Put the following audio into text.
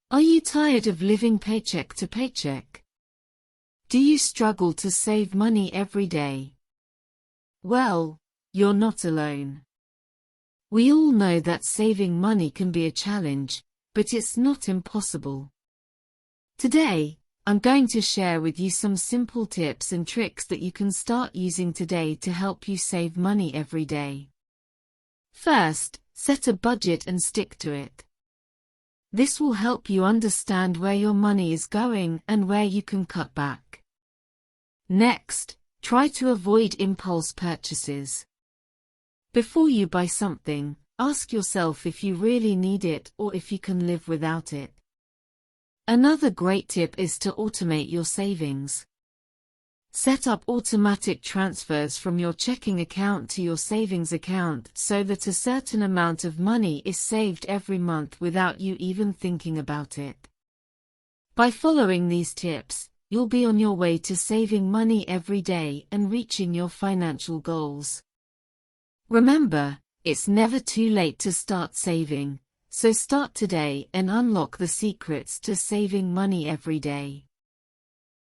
Are you tired of living paycheck to paycheck? Do you struggle to save money every day? Well, you're not alone. We all know that saving money can be a challenge, but it's not impossible. Today, I'm going to share with you some simple tips and tricks that you can start using today to help you save money every day. First, set a budget and stick to it. This will help you understand where your money is going and where you can cut back. Next, try to avoid impulse purchases. Before you buy something, ask yourself if you really need it or if you can live without it. Another great tip is to automate your savings. Set up automatic transfers from your checking account to your savings account so that a certain amount of money is saved every month without you even thinking about it. By following these tips, you'll be on your way to saving money every day and reaching your financial goals. Remember, it's never too late to start saving, so start today and unlock the secrets to saving money every day.